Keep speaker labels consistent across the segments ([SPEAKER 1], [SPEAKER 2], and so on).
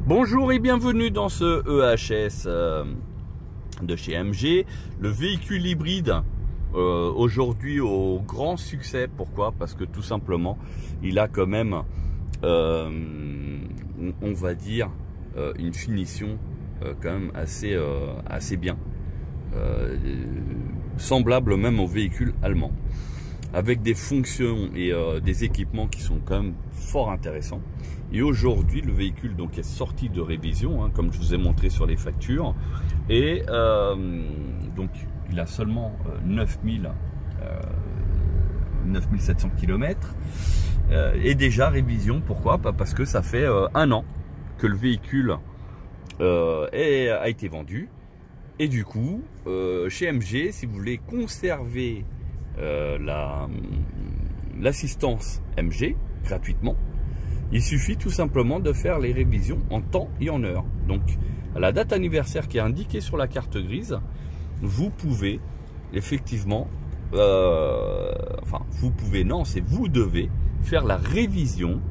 [SPEAKER 1] Bonjour et bienvenue dans ce EHS de chez MG, le véhicule hybride aujourd'hui au grand succès. Pourquoi? Parce que tout simplement il a quand même on va dire une finition quand même assez bien, semblable même au véhicule allemand, avec des fonctions et des équipements qui sont quand même fort intéressants. Et aujourd'hui, le véhicule donc est sorti de révision, hein, comme je vous ai montré sur les factures, et donc il a seulement 9700 km et déjà révision. Pourquoi? Parce que ça fait un an que le véhicule a été vendu, et du coup chez MG, si vous voulez conserver l'assistance MG gratuitement, il suffit tout simplement de faire les révisions en temps et en heure. Donc à la date anniversaire qui est indiquée sur la carte grise, vous pouvez effectivement vous devez faire la révision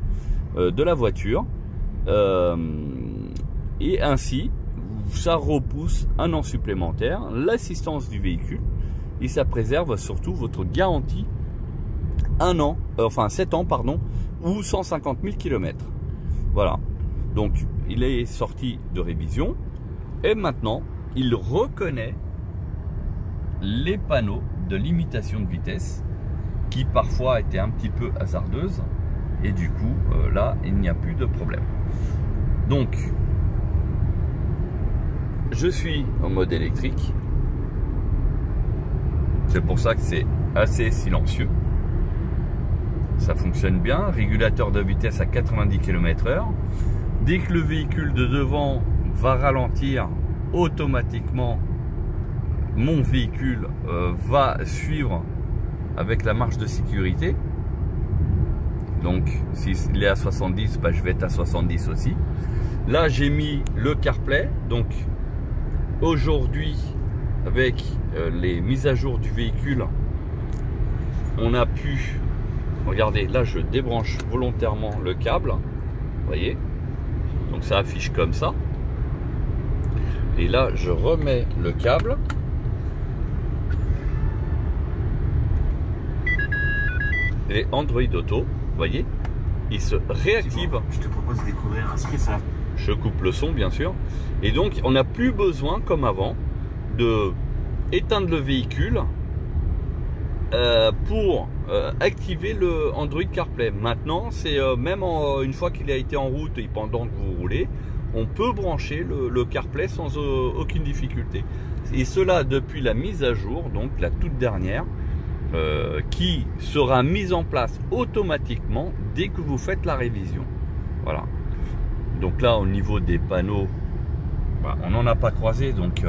[SPEAKER 1] de la voiture, et ainsi ça repousse un an supplémentaire l'assistance du véhicule, et ça préserve surtout votre garantie 7 ans pardon, ou 150 000 km. Voilà, donc il est sorti de révision et maintenant il reconnaît les panneaux de limitation de vitesse qui parfois étaient un petit peu hasardeuses, et du coup là il n'y a plus de problème. Donc je suis en mode électrique, c'est pour ça que c'est assez silencieux. Ça fonctionne bien, régulateur de vitesse à 90 km/h. Dès que le véhicule de devant va ralentir, automatiquement mon véhicule va suivre avec la marche de sécurité. Donc s'il est à 70, je vais être à 70 aussi. Là j'ai mis le CarPlay, donc aujourd'hui avec les mises à jour du véhicule, on a pu, regardez, là je débranche volontairement le câble, vous voyez, donc ça affiche comme ça, et là je remets le câble, et Android Auto, vous voyez, il se réactive. Bon,
[SPEAKER 2] je te propose de découvrir un script.
[SPEAKER 1] Je coupe le son bien sûr, et donc on n'a plus besoin comme avant de éteindre le véhicule pour activer le Android CarPlay. Maintenant, c'est même une fois qu'il a été en route et pendant que vous roulez, on peut brancher le CarPlay sans aucune difficulté. Et cela depuis la mise à jour, donc la toute dernière, qui sera mise en place automatiquement dès que vous faites la révision. Voilà. Donc là, au niveau des panneaux, on n'en a pas croisé, donc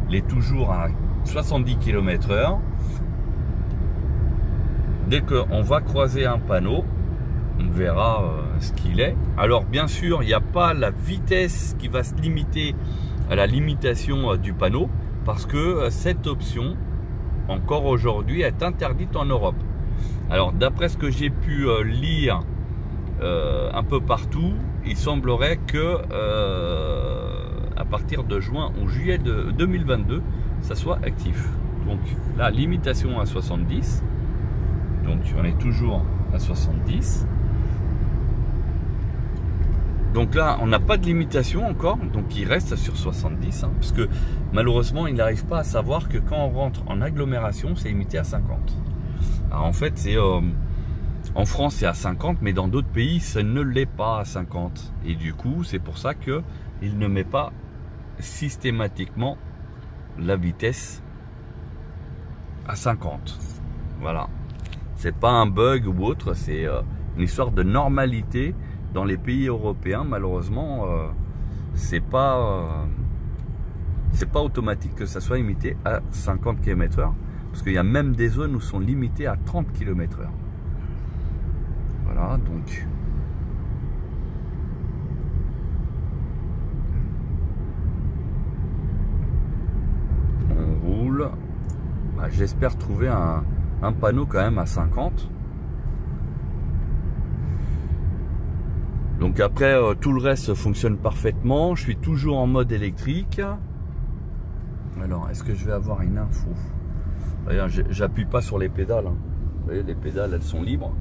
[SPEAKER 1] il est toujours à 70 km/h. Dès qu'on va croiser un panneau, on verra ce qu'il est. Alors bien sûr, il n'y a pas la vitesse qui va se limiter à la limitation du panneau, parce que cette option, encore aujourd'hui, est interdite en Europe. Alors d'après ce que j'ai pu lire un peu partout, il semblerait que à partir de juin ou juillet de 2022, ça soit actif. Donc la limitation à 70. Donc on est toujours à 70. Donc là, on n'a pas de limitation encore, donc il reste sur 70, hein, parce que malheureusement, il n'arrive pas à savoir que quand on rentre en agglomération, c'est limité à 50. Alors en fait, c'est en France, c'est à 50, mais dans d'autres pays, ça ne l'est pas à 50. Et du coup, c'est pour ça que il ne met pas systématiquement la vitesse à 50. Voilà. C'est pas un bug ou autre, c'est une histoire de normalité dans les pays européens. Malheureusement, c'est pas c'est pas automatique que ça soit limité à 50 km/h. Parce qu'il y a même des zones où sont limitées à 30 km/h. Voilà, donc. On roule. Bah, j'espère trouver un panneau quand même à 50. Donc après, tout le reste fonctionne parfaitement. Je suis toujours en mode électrique. Alors, est-ce que je vais avoir une info? J'appuie pas sur les pédales. Hein. Vous voyez, les pédales, elles sont libres.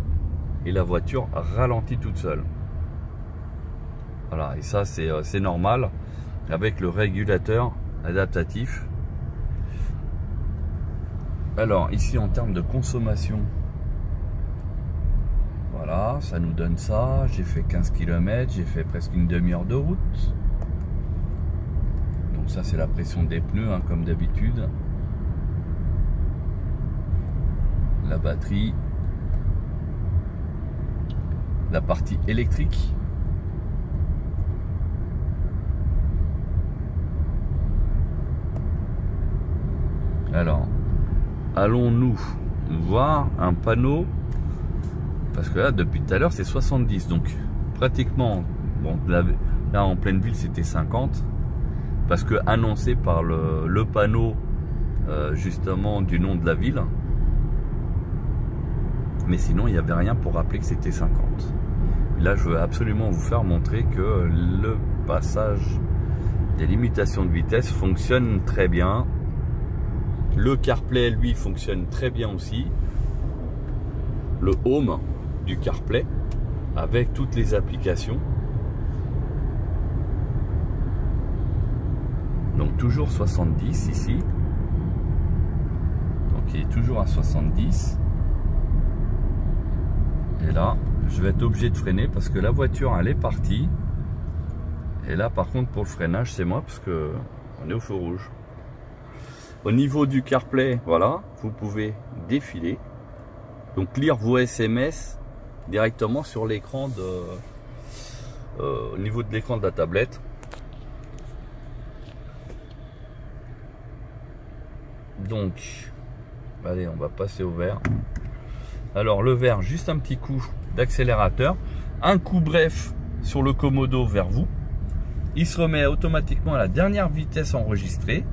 [SPEAKER 1] Et la voiture ralentit toute seule. Voilà, et ça, c'est normal. Avec le régulateur adaptatif. Alors, ici, en termes de consommation, voilà, ça nous donne ça. J'ai fait 15 km, j'ai fait presque une demi-heure de route. Donc ça, c'est la pression des pneus, hein, comme d'habitude. La batterie. La partie électrique. Alors, allons-nous voir un panneau? Parce que là, depuis tout à l'heure, c'est 70. Donc, pratiquement, bon, là en pleine ville, c'était 50. Parce que annoncé par le panneau, justement, du nom de la ville. Mais sinon, il n'y avait rien pour rappeler que c'était 50. Là, je veux absolument vous faire montrer que le passage des limitations de vitesse fonctionne très bien. Le CarPlay, lui, fonctionne très bien aussi. Le Home du CarPlay, avec toutes les applications. Donc, toujours 70 ici. Donc, il est toujours à 70. Et là, je vais être obligé de freiner parce que la voiture, elle est partie. Et là, par contre, pour le freinage, c'est moi parce que on est au feu rouge. Au niveau du CarPlay, voilà, vous pouvez défiler. Donc, lire vos SMS directement sur l'écran au niveau de l'écran de la tablette. Donc, allez, on va passer au vert. Alors le vert, juste un petit coup d'accélérateur, un coup bref sur le commodo vers vous. Il se remet automatiquement à la dernière vitesse enregistrée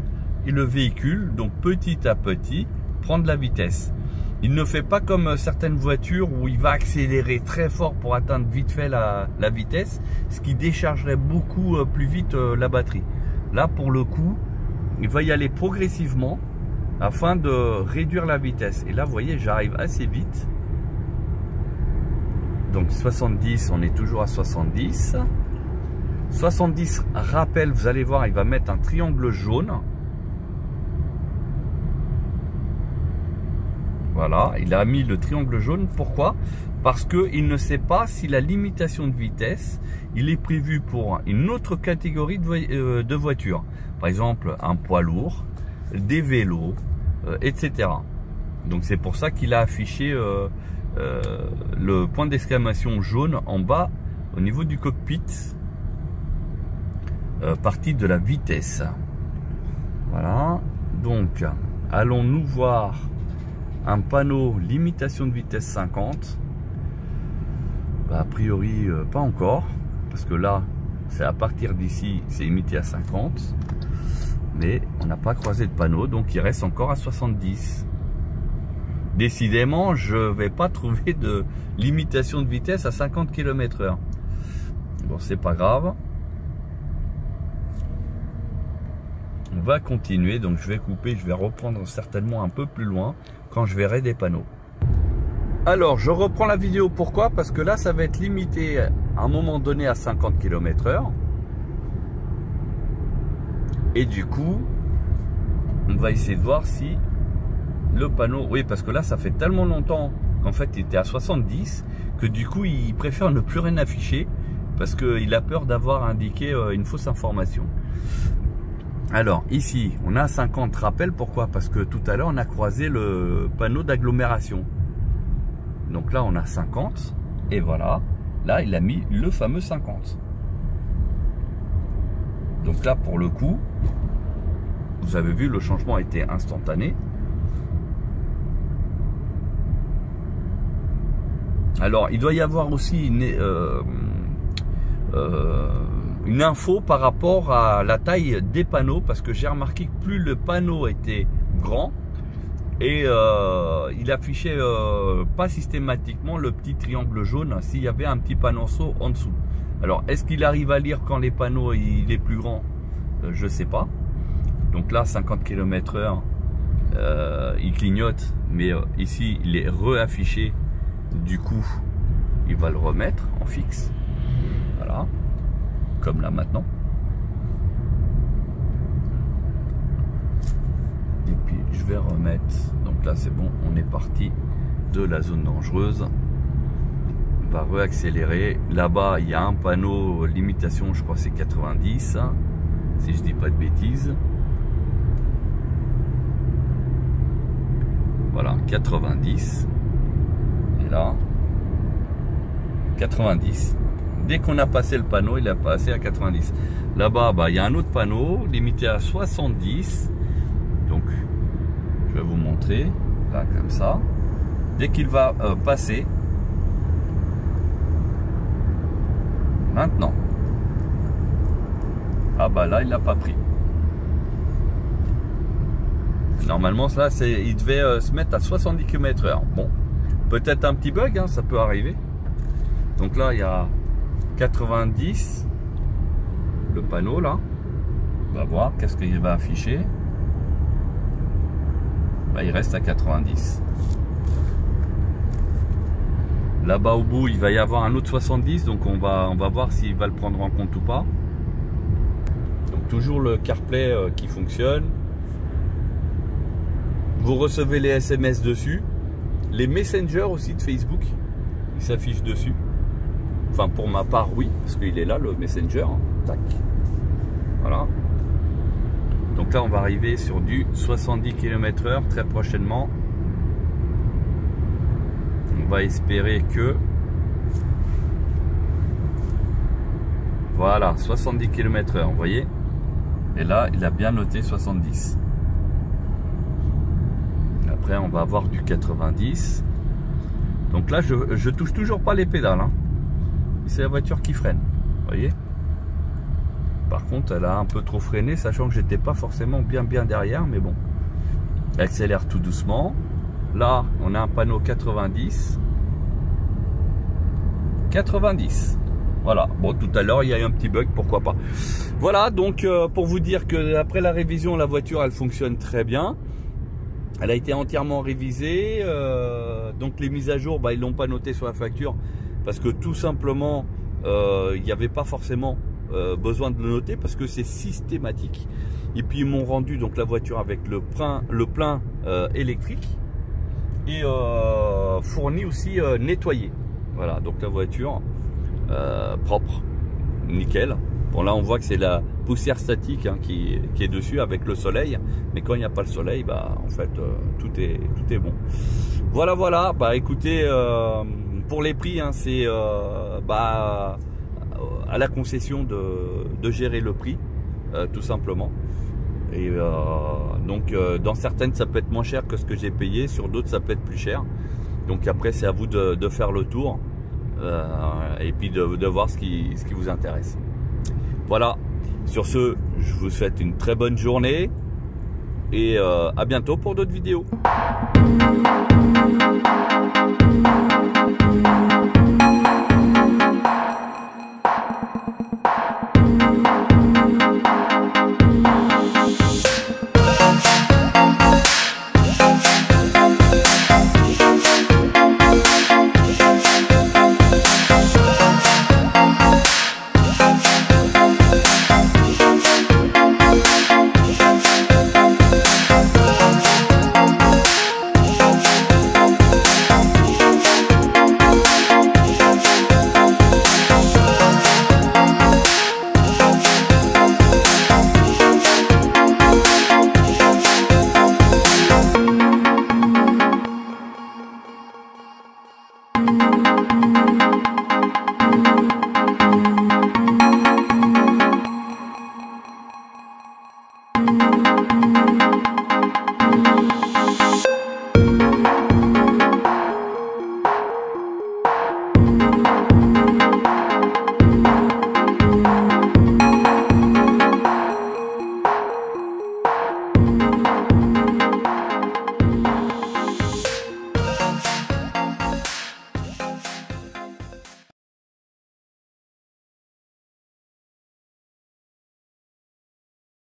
[SPEAKER 1] et le véhicule, donc petit à petit, prend de la vitesse. Il ne fait pas comme certaines voitures où il va accélérer très fort pour atteindre vite fait la vitesse, ce qui déchargerait beaucoup plus vite la batterie. Là, pour le coup, il va y aller progressivement afin de réduire la vitesse. Et là, vous voyez, j'arrive assez vite. Donc 70, on est toujours à 70. 70, rappel, vous allez voir, il va mettre un triangle jaune. Voilà, il a mis le triangle jaune. Pourquoi? Parce qu'il ne sait pas si la limitation de vitesse, il est prévu pour une autre catégorie de voitures. Par exemple, un poids lourd, des vélos, etc. Donc c'est pour ça qu'il a affiché le point d'exclamation jaune en bas au niveau du cockpit, partie de la vitesse. Voilà, donc allons-nous voir un panneau limitation de vitesse 50? Bah, a priori pas encore, parce que là c'est à partir d'ici, c'est limité à 50, mais on n'a pas croisé de panneau, donc il reste encore à 70. Décidément, je vais pas trouver de limitation de vitesse à 50 km/h. Bon, c'est pas grave. On va continuer, donc je vais couper, je vais reprendre certainement un peu plus loin quand je verrai des panneaux. Alors, je reprends la vidéo, pourquoi? Parce que là, ça va être limité à un moment donné à 50 km/h. Et du coup, on va essayer de voir si le panneau... Oui, parce que là, ça fait tellement longtemps qu'en fait, il était à 70 que du coup, il préfère ne plus rien afficher parce qu'il a peur d'avoir indiqué une fausse information. Alors, ici, on a 50 rappels. Pourquoi? Parce que tout à l'heure, on a croisé le panneau d'agglomération. Donc là, on a 50. Et voilà. Là, il a mis le fameux 50. Donc là, pour le coup, vous avez vu, le changement a été instantané. Alors, il doit y avoir aussi une info par rapport à la taille des panneaux, parce que j'ai remarqué que plus le panneau était grand, et il affichait pas systématiquement le petit triangle jaune s'il y avait un petit panneau en dessous. Alors, est-ce qu'il arrive à lire quand les panneaux il est plus grand? Je sais pas. Donc là, 50 km/h, il clignote, mais ici, il est réaffiché. Du coup, il va le remettre en fixe. Voilà. Comme là maintenant. Et puis, je vais remettre. Donc là, c'est bon, on est parti de la zone dangereuse. On va réaccélérer. Là-bas, il y a un panneau limitation, je crois que c'est 90, hein, si je dis pas de bêtises. Voilà, 90. Et là, 90. Dès qu'on a passé le panneau, il a passé à 90. Là-bas, bah, il y a un autre panneau limité à 70. Donc, je vais vous montrer. Là, comme ça. Dès qu'il va passer. Maintenant. Ah bah là, il l'a pas pris. Normalement, là, il devait se mettre à 70 km/h. Bon, peut-être un petit bug, hein, ça peut arriver. Donc là, il y a 90. Le panneau, là. On va voir qu'est-ce qu'il va afficher. Bah, il reste à 90. Là-bas au bout, il va y avoir un autre 70. Donc on va voir s'il va le prendre en compte ou pas. Donc toujours le CarPlay qui fonctionne. Vous recevez les SMS dessus. Les Messenger aussi de Facebook, il s'affiche dessus. Enfin, pour ma part, oui, parce qu'il est là, le Messenger. Hein. Tac. Voilà. Donc là, on va arriver sur du 70 km/h très prochainement. On va espérer que... Voilà, 70 km/h, vous voyez. Et là, il a bien noté 70. Après, on va avoir du 90. Donc là, je touche toujours pas les pédales. Hein. C'est la voiture qui freine. Vous voyez. Par contre, elle a un peu trop freiné, sachant que j'étais pas forcément bien derrière. Mais bon, elle accélère tout doucement. Là, on a un panneau 90. 90. Voilà. Bon, tout à l'heure, il y a eu un petit bug, pourquoi pas. Voilà, donc pour vous dire que après la révision, la voiture, elle fonctionne très bien. Elle a été entièrement révisée, donc les mises à jour, bah, ils l'ont pas noté sur la facture parce que tout simplement, il n'y avait pas forcément besoin de le noter parce que c'est systématique. Et puis ils m'ont rendu donc la voiture avec le plein électrique et fourni aussi nettoyé. Voilà, donc la voiture propre, nickel. Bon, là on voit que c'est la poussière statique hein, qui est dessus avec le soleil, mais quand il n'y a pas le soleil, bah en fait tout est bon. Voilà, bah écoutez, pour les prix, hein, c'est bah à la concession de gérer le prix, tout simplement. Et donc dans certaines ça peut être moins cher que ce que j'ai payé, sur d'autres ça peut être plus cher. Donc après c'est à vous de faire le tour et puis de voir ce qui vous intéresse. Voilà, sur ce, je vous souhaite une très bonne journée et à bientôt pour d'autres vidéos.
[SPEAKER 2] Thank you.